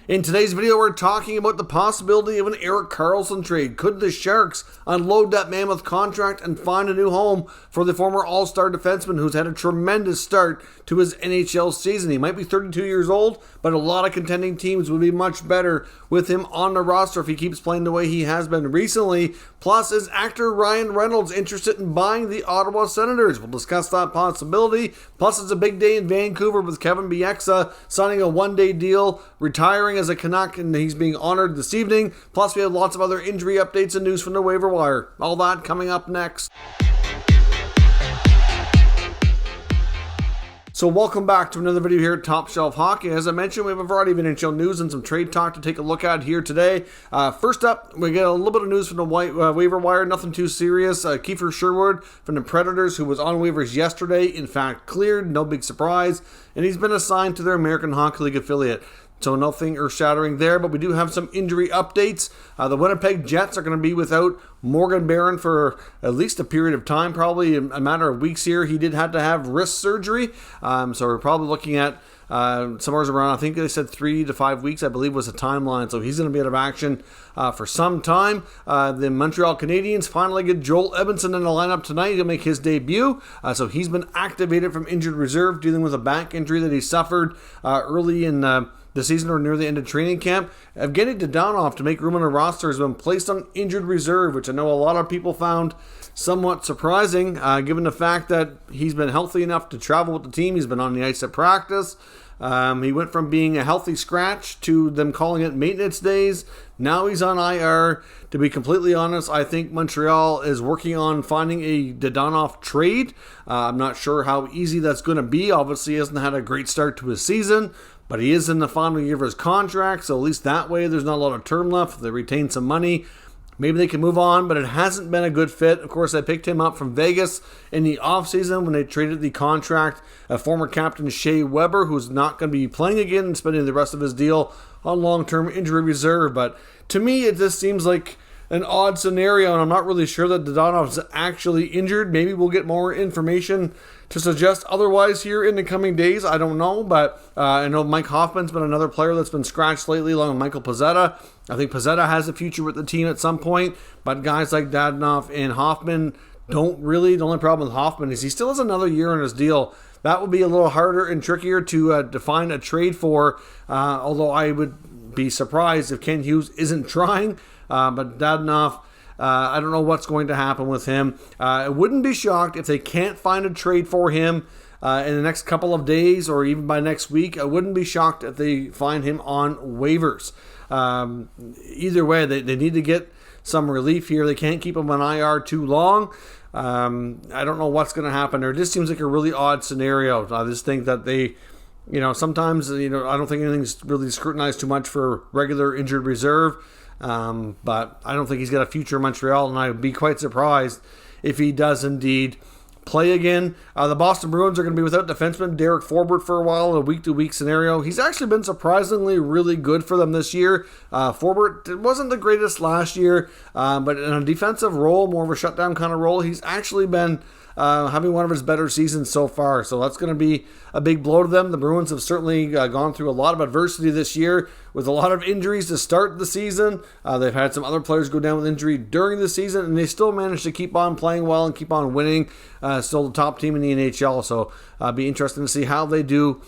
In today's video, we're talking about the possibility of an Erik Karlsson trade. Could the Sharks unload that mammoth contract and find a new home for the former All-Star defenseman who's had a tremendous start to his NHL season? He might be 32 years old, but a lot of contending teams would be much better with him on the roster if he keeps playing the way he has been recently. Plus, is actor Reynolds interested in buying the Ottawa Senators? We'll discuss that possibility. Plus, it's a big day in Vancouver with Kevin Bieksa signing a one-day deal, retiring as a Canuck, and he's being honored this evening. Plus, we have lots of other injury updates and news from the waiver wire. All that coming up next. So welcome back to another video here at Top Shelf Hockey. As I mentioned, we have a variety of NHL news and some trade talk to take a look at here today. First up, we get a little bit of news from the waiver wire, nothing too serious. Kiefer Sherwood from the Predators, who was on waivers yesterday, in fact cleared, no big surprise, and he's been assigned to their American Hockey League affiliate. So nothing earth-shattering there, but we do have some injury updates. The Winnipeg Jets are going to be without Morgan Barron for at least a period of time, probably a matter of weeks here. He did have to have wrist surgery, so we're probably looking at somewhere around, I think they said 3 to 5 weeks, I believe was the timeline. So he's going to be out of action for some time. The Montreal Canadiens finally get Joel Edmondson in the lineup tonight. He'll make his debut. So he's been activated from injured reserve, dealing with a back injury that he suffered early in the season or near the end of training camp. Evgeny Dadonov, to make room on the roster, has been placed on injured reserve, which I know a lot of people found somewhat surprising, given the fact that he's been healthy enough to travel with the team. He's been on the ice at practice. He went from being a healthy scratch to them calling it maintenance days. Now he's on IR. To be completely honest, I think Montreal is working on finding a Dadonov trade. I'm not sure how easy that's going to be. Obviously, he hasn't had a great start to his season, but he is in the final year of his contract, so at least that way there's not a lot of term left. They retain some money. Maybe they can move on, but it hasn't been a good fit. Of course, I picked him up from Vegas in the offseason when they traded the contract of former captain Shea Weber, who's not going to be playing again and spending the rest of his deal on long-term injury reserve. But to me, it just seems like an odd scenario, and I'm not really sure that Dadonov's actually injured. Maybe we'll get more information to suggest otherwise here in the coming days. I don't know, but I know Mike Hoffman's been another player that's been scratched lately, along with Michael Pezzetta. I think Pezzetta has a future with the team at some point, but guys like Dadonov and Hoffman don't really. The only problem with Hoffman is he still has another year on his deal. That will be a little harder and trickier to define a trade for, although I would be surprised if Ken Hughes isn't trying. But Dadonov, I don't know what's going to happen with him. I wouldn't be shocked if they can't find a trade for him in the next couple of days or even by next week. I wouldn't be shocked if they find him on waivers. Either way, they need to get some relief here. They can't keep him on IR too long. I don't know what's going to happen there. It just seems like a really odd scenario. I just think that they, sometimes, I don't think anything's really scrutinized too much for regular injured reserve. But I don't think he's got a future in Montreal, and I would be quite surprised if he does indeed play again. The Boston Bruins are going to be without defenseman Derek Forbort for a while in a week-to-week scenario. He's actually been surprisingly really good for them this year. Forbort wasn't the greatest last year, but in a defensive role, more of a shutdown kind of role, he's actually been having one of his better seasons so far. So that's going to be a big blow to them. The Bruins have certainly gone through a lot of adversity this year with a lot of injuries to start the season. They've had some other players go down with injury during the season, and they still managed to keep on playing well and keep on winning. Still the top team in the NHL, so be interesting to see how they do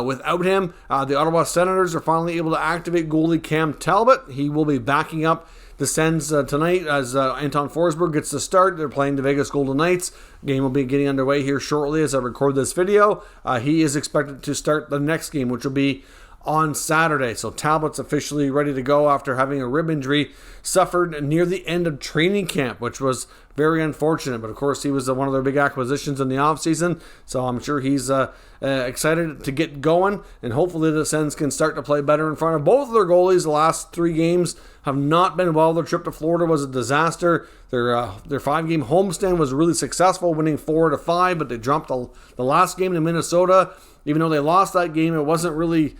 without him. The Ottawa Senators are finally able to activate goalie Cam Talbot. He will be backing up the Sens tonight as Anton Forsberg gets the start. They're playing the Vegas Golden Knights. Game will be getting underway here shortly as I record this video. He is expected to start the next game, which will be on Saturday. So Talbot's officially ready to go after having a rib injury suffered near the end of training camp, which was very unfortunate. But of course, he was one of their big acquisitions in the offseason, so I'm sure he's excited to get going, and hopefully the Sens can start to play better in front of both of their goalies. The last 3 games have not been well. Their trip to Florida was a disaster. Their 5-game homestand was really successful, winning 4-5, but they dropped the last game to Minnesota. Even though they lost that game, it wasn't really,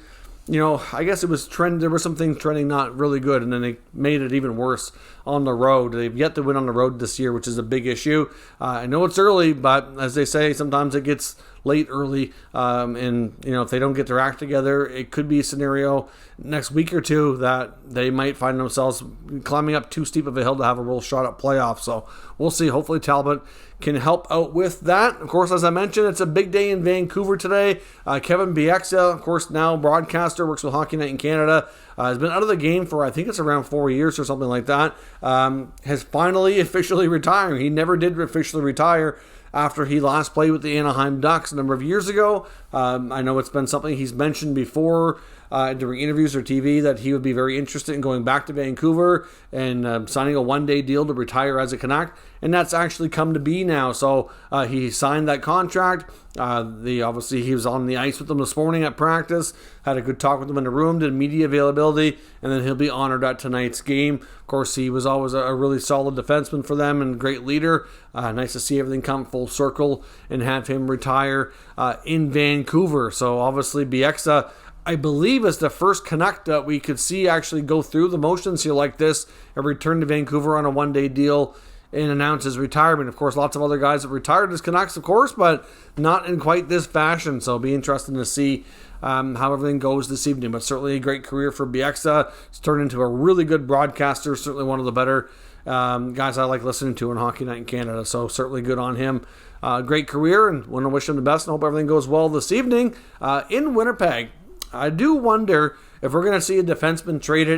I guess it was there were some things trending not really good, and then they made it even worse on the road. They've yet to win on the road this year, which is a big issue. I know it's early, but as they say, sometimes it gets late early. And, if they don't get their act together, it could be a scenario next week or two that they might find themselves climbing up too steep of a hill to have a real shot at playoffs. So we'll see. Hopefully Talbot can help out with that. Of course, as I mentioned, it's a big day in Vancouver today. Kevin Bieksa, of course, now broadcaster, works with Hockey Night in Canada, has been out of the game for, I think it's around 4 years or something like that, has finally officially retired. He never did officially retire after he last played with the Anaheim Ducks a number of years ago. I know it's been something he's mentioned before during interviews or TV that he would be very interested in going back to Vancouver and signing a one-day deal to retire as a Canuck, and that's actually come to be now. So he signed that contract. Obviously he was on the ice with them this morning at practice, had a good talk with them in the room, did media availability, and then he'll be honored at tonight's game. Of course, he was always a really solid defenseman for them and great leader. Nice to see everything come full circle and have him retire in Vancouver. So obviously Bieksa, I believe, is the first Canuck that we could see actually go through the motions here like this and return to Vancouver on a one-day deal and announce his retirement. Of course, lots of other guys have retired as Canucks, of course, but not in quite this fashion. So it'll be interesting to see how everything goes this evening. But certainly a great career for Bieksa. He's turned into a really good broadcaster, certainly one of the better guys I like listening to on Hockey Night in Canada. So certainly good on him. Great career, and want to wish him the best and hope everything goes well this evening in Winnipeg. I do wonder if we're going to see a defenseman trade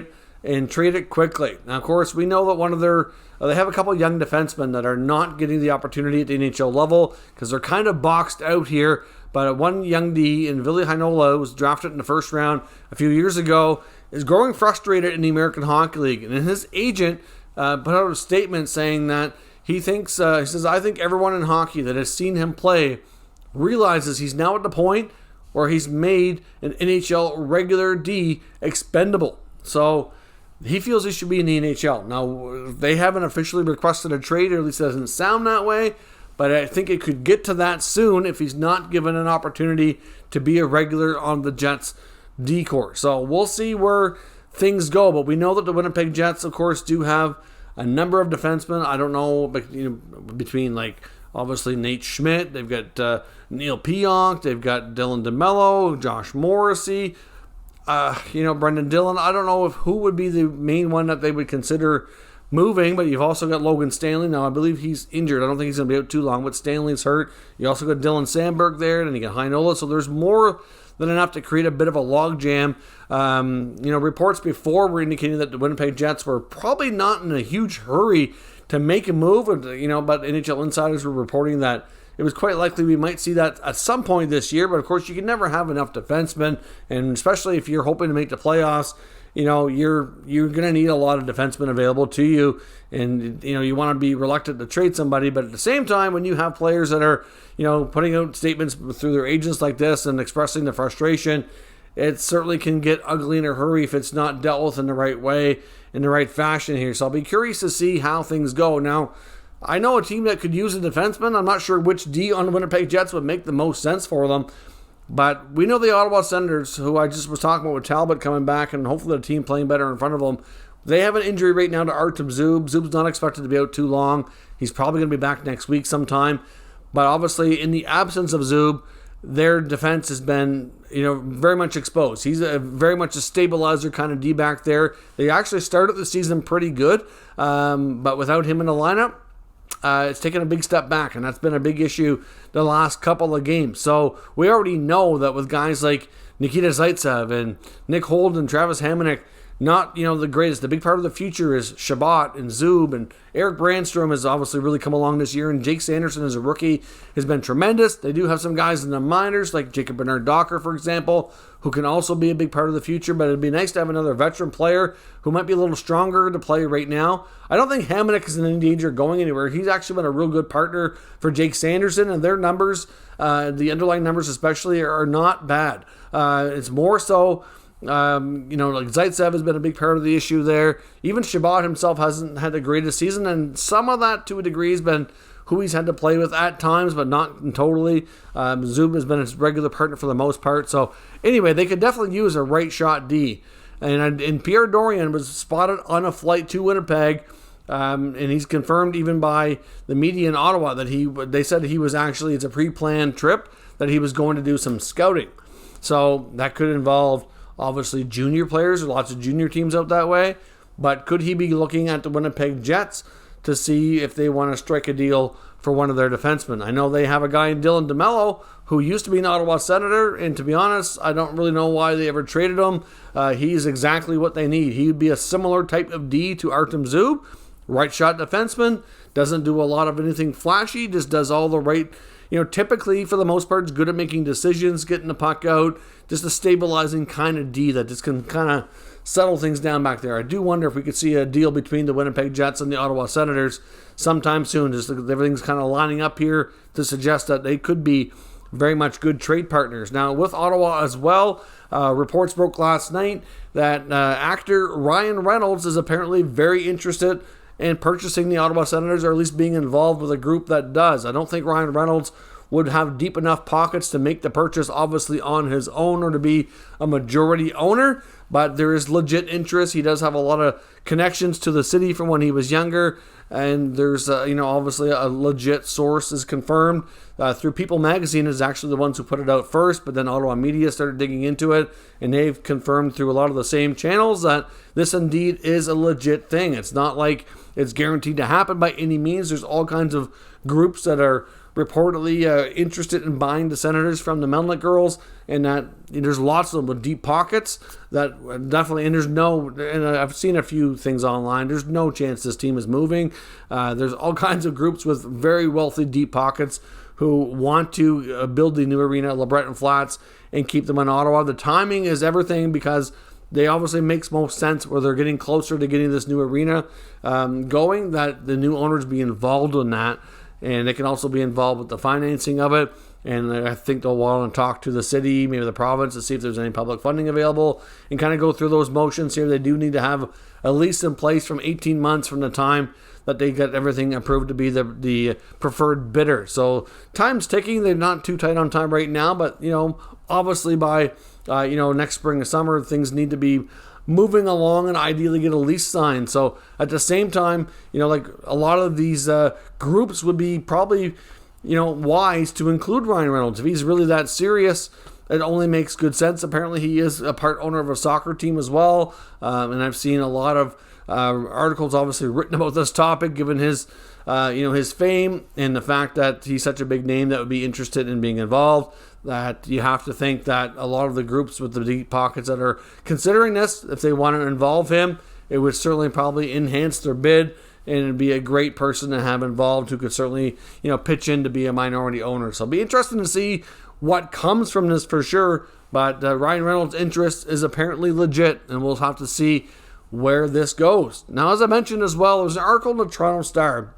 it quickly. Now, of course, we know that they have a couple young defensemen that are not getting the opportunity at the NHL level because they're kind of boxed out here. But one young D in Ville Heinola, who was drafted in the first round a few years ago, is growing frustrated in the American Hockey League. And his agent put out a statement saying that he says, I think everyone in hockey that has seen him play realizes he's now at the point where he's made an NHL regular D expendable. So he feels he should be in the NHL. Now, they haven't officially requested a trade, or at least it doesn't sound that way, but I think it could get to that soon if he's not given an opportunity to be a regular on the Jets D corps. So we'll see where things go, but we know that the Winnipeg Jets, of course, do have a number of defensemen. I don't know, between obviously Nate Schmidt, they've got Neil Pionk, they've got Dylan DeMello, Josh Morrissey, Brendan Dillon. I don't know who would be the main one that they would consider moving, but you've also got Logan Stanley. Now, I believe he's injured. I don't think he's going to be out too long, but Stanley's hurt. You also got Dylan Sandberg there, and you got Heinola. So there's more than enough to create a bit of a logjam. Reports before were indicating that the Winnipeg Jets were probably not in a huge hurry to make a move, but NHL insiders were reporting that it was quite likely we might see that at some point this year. But of course, you can never have enough defensemen, and especially if you're hoping to make the playoffs, you're going to need a lot of defensemen available to you, and you want to be reluctant to trade somebody. But at the same time, when you have players that are putting out statements through their agents like this and expressing the frustration, it certainly can get ugly in a hurry if it's not dealt with in the right way, in the right fashion here. So I'll be curious to see how things go. Now, I know a team that could use a defenseman. I'm not sure which D on the Winnipeg Jets would make the most sense for them. But we know the Ottawa Senators, who I just was talking about with Talbot coming back and hopefully the team playing better in front of them. They have an injury right now to Artem Zub. Zub's not expected to be out too long. He's probably going to be back next week sometime. But obviously, in the absence of Zub, their defense has been, very much exposed. He's very much a stabilizer kind of D-back there. They actually started the season pretty good, but without him in the lineup, it's taken a big step back, and that's been a big issue the last couple of games. So we already know that with guys like Nikita Zaitsev and Nick Holden, Travis Hamonic, not the greatest. The big part of the future is Shabbat and Zub, and Erik Brandstrom has obviously really come along this year, and Jake Sanderson as a rookie has been tremendous. They do have some guys in the minors like Jacob Bernard-Docker, for example, who can also be a big part of the future, but it'd be nice to have another veteran player who might be a little stronger to play right now. I don't think Hamonic is in any danger of going anywhere. He's actually been a real good partner for Jake Sanderson, and their numbers, the underlying numbers especially, are not bad. It's more so like Zaitsev has been a big part of the issue there. Even Shabbat himself hasn't had the greatest season, and some of that to a degree has been who he's had to play with at times, but not totally. Zub has been his regular partner for the most part. So anyway, they could definitely use a right shot D. And Pierre Dorian was spotted on a flight to Winnipeg, and he's confirmed even by the media in Ottawa that they said he was actually, it's a pre-planned trip, that he was going to do some scouting. So that could involve, obviously, junior players. There's lots of junior teams out that way. But could he be looking at the Winnipeg Jets to see if they want to strike a deal for one of their defensemen? I know they have a guy in Dylan DeMello who used to be an Ottawa Senator, and to be honest, I don't really know why they ever traded him. He's exactly what they need. He would be a similar type of D to Artem Zub, right shot defenseman, doesn't do a lot of anything flashy, just does all the right, typically for the most part is good at making decisions, getting the puck out, just a stabilizing kind of D that just can kind of settle things down back there. I do wonder if we could see a deal between the Winnipeg Jets and the Ottawa Senators sometime soon. Just everything's kind of lining up here to suggest that they could be very much good trade partners. Now, with Ottawa as well, reports broke last night that actor Ryan Reynolds is apparently very interested in purchasing the Ottawa Senators, or at least being involved with a group that does. I don't think Ryan Reynolds would have deep enough pockets to make the purchase, obviously, on his own or to be a majority owner, but there is legit interest. He does have a lot of connections to the city from when he was younger, and there's, obviously a legit source is confirmed through People Magazine is actually the ones who put it out first, but then Ottawa Media started digging into it, and they've confirmed through a lot of the same channels that this indeed is a legit thing. It's not like it's guaranteed to happen by any means. There's all kinds of groups that are reportedly interested in buying the Senators from the Melnick girls, and that there's lots of them with deep pockets that definitely, and I've seen a few things online, there's no chance this team is moving. There's all kinds of groups with very wealthy deep pockets who want to build the new arena at LeBreton Flats and keep them in Ottawa. The timing is everything because they obviously makes most sense where they're getting closer to getting this new arena going, that the new owners be involved in that. And they can also be involved with the financing of it. And I think they'll want to talk to the city, maybe the province, to see if there's any public funding available and kind of go through those motions here. They do need to have a lease in place from 18 months from the time that they get everything approved to be the preferred bidder. So time's ticking. They're not too tight on time right now, but, obviously by, next spring and summer, things need to be moving along and ideally get a lease signed. So at the same time, like a lot of these groups would be probably, wise to include Ryan Reynolds. If he's really that serious, it only makes good sense. Apparently he is a part owner of a soccer team as well. And I've seen a lot of articles obviously written about this topic, given his, his fame and the fact that he's such a big name that would be interested in being involved. That you have to think that a lot of the groups with the deep pockets that are considering this, if they want to involve him, it would certainly probably enhance their bid, and it'd be a great person to have involved who could certainly, pitch in to be a minority owner. So it'll be interesting to see what comes from this for sure, but Ryan Reynolds' interest is apparently legit, and we'll have to see where this goes. Now, as I mentioned as well, there's an article in the Toronto Star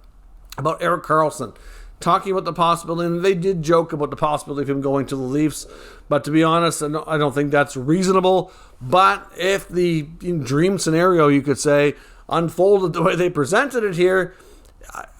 about Erik Karlsson, talking about the possibility, and they did joke about the possibility of him going to the Leafs, but to be honest, I don't think that's reasonable. But if the dream scenario, you could say, unfolded the way they presented it here,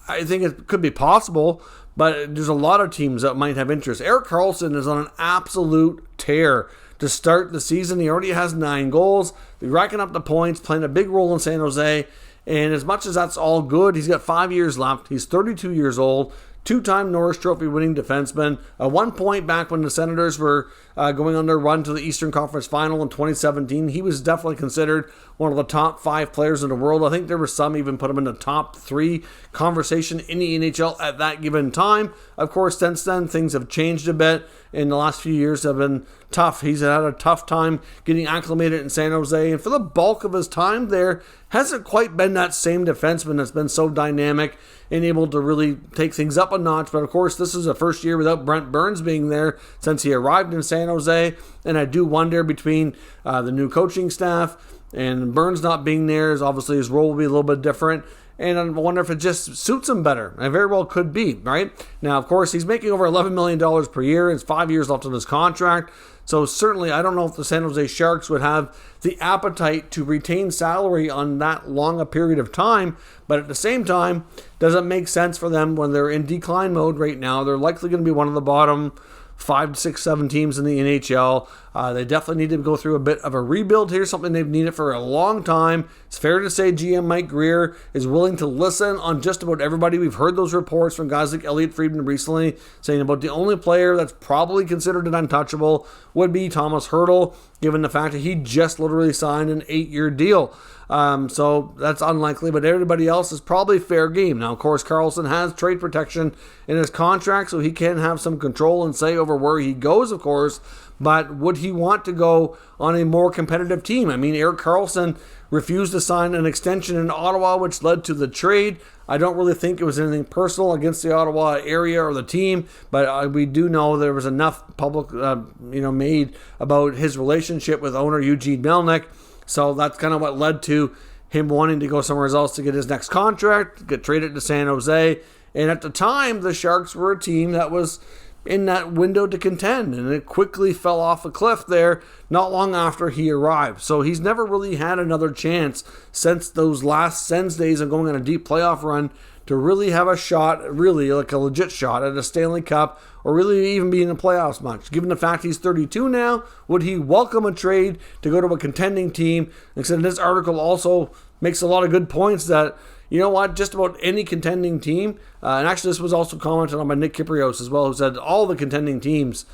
I think it could be possible, but there's a lot of teams that might have interest. Erik Karlsson is on an absolute tear to start the season. He already has 9 goals. They're racking up the points, playing a big role in San Jose, and as much as that's all good, he's got 5 years left. He's 32 years old. 2-time Norris Trophy winning defenseman. At one point back when the Senators were going on their run to the Eastern Conference Final in 2017, he was definitely considered one of the top 5 players in the world. I think there were some even put him in the top 3 conversation in the NHL at that given time. Of course, since then, things have changed a bit. In the last few years have been tough. He's had a tough time getting acclimated in San Jose, and for the bulk of his time there, hasn't quite been that same defenseman that's been so dynamic and able to really take things up a notch. But of course, this is the first year without Brent Burns being there since he arrived in San Jose, and I do wonder between the new coaching staff and Burns not being there, is obviously his role will be a little bit different. And I wonder if it just suits him better. It very well could be, right? Now, of course, he's making over $11 million per year. It's 5 years left on his contract. So certainly, I don't know if the San Jose Sharks would have the appetite to retain salary on that long a period of time. But at the same time, does it make sense for them when they're in decline mode right now? They're likely going to be one of the bottom 5 to 6, 7 teams in the NHL. They definitely need to go through a bit of a rebuild here, something they've needed for a long time. It's fair to say GM Mike Greer is willing to listen on just about everybody. We've heard those reports from guys like Elliot Friedman recently saying about the only player that's probably considered an untouchable would be Thomas Hertl, given the fact that he just literally signed an 8-year deal. So that's unlikely, but everybody else is probably fair game. Now, of course, Karlsson has trade protection in his contract, so he can have some control and say over where he goes, of course, but would he want to go on a more competitive team? I mean, Erik Karlsson refused to sign an extension in Ottawa, which led to the trade. I don't really think it was anything personal against the Ottawa area or the team, but we do know there was enough public, made about his relationship with owner Eugene Melnyk. So that's kind of what led to him wanting to go somewhere else to get his next contract, get traded to San Jose. And at the time, the Sharks were a team that was in that window to contend, and it quickly fell off a cliff there not long after he arrived. So he's never really had another chance since those last Sens days of going on a deep playoff run to really have a shot, really like a legit shot at a Stanley Cup, or really even be in the playoffs much. Given the fact he's 32 now, would he welcome a trade to go to a contending team? Like I said, this article also makes a lot of good points that, you know what, just about any contending team, and actually this was also commented on by Nick Kyprios as well, who said all the contending teams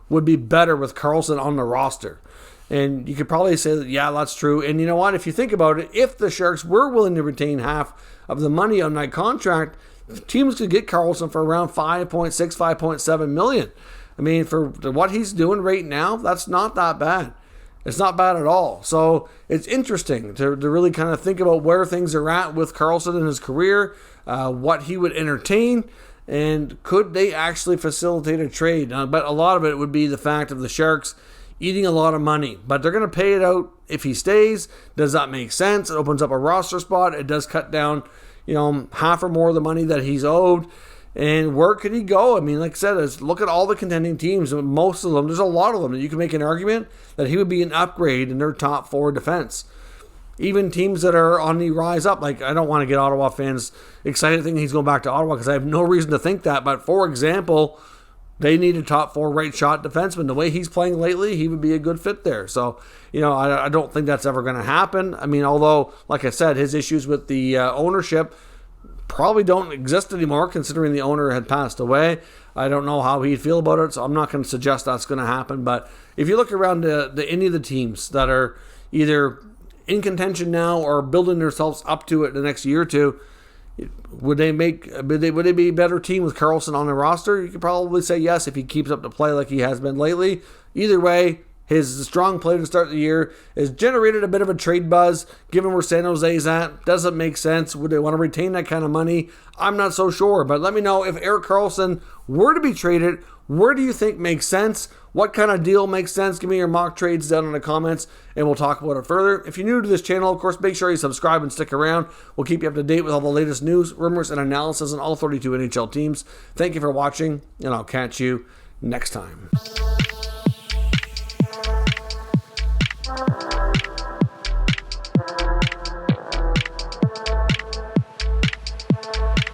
would be better with Karlsson on the roster. And you could probably say that, yeah, that's true. And you know what, if you think about it, if the Sharks were willing to retain half of the money on that contract, teams could get Karlsson for around 5.6, 5.7 million. I mean, for what he's doing right now, that's not that bad. It's not bad at all. So it's interesting to really kind of think about where things are at with Karlsson in his career, what he would entertain, and could they actually facilitate a trade? But a lot of it would be the fact of the Sharks eating a lot of money. But they're going to pay it out if he stays. Does that make sense? It opens up a roster spot. It does cut down, half or more of the money that he's owed. And where could he go? I mean, like I said, look at all the contending teams. Most of them, there's a lot of them that you can make an argument that he would be an upgrade in their top 4 defense. Even teams that are on the rise up, like I don't want to get Ottawa fans excited thinking he's going back to Ottawa because I have no reason to think that. But for example, they need a top 4 right shot defenseman. The way he's playing lately, he would be a good fit there. So, I don't think that's ever going to happen. I mean, although, like I said, his issues with the ownership probably don't exist anymore, considering the owner had passed away. I don't know how he'd feel about it, so I'm not going to suggest that's going to happen. But if you look around any of the teams that are either in contention now or building themselves up to it the next year or two, would they be a better team with Karlsson on the roster? You could probably say yes if he keeps up to play like he has been lately. Either way, his strong play to start the year has generated a bit of a trade buzz, given where San Jose's at. Doesn't make sense. Would they want to retain that kind of money? I'm not so sure. But let me know if Erik Karlsson were to be traded, where do you think makes sense? What kind of deal makes sense? Give me your mock trades down in the comments, and we'll talk about it further. If you're new to this channel, of course, make sure you subscribe and stick around. We'll keep you up to date with all the latest news, rumors, and analysis on all 32 NHL teams. Thank you for watching, and I'll catch you next time.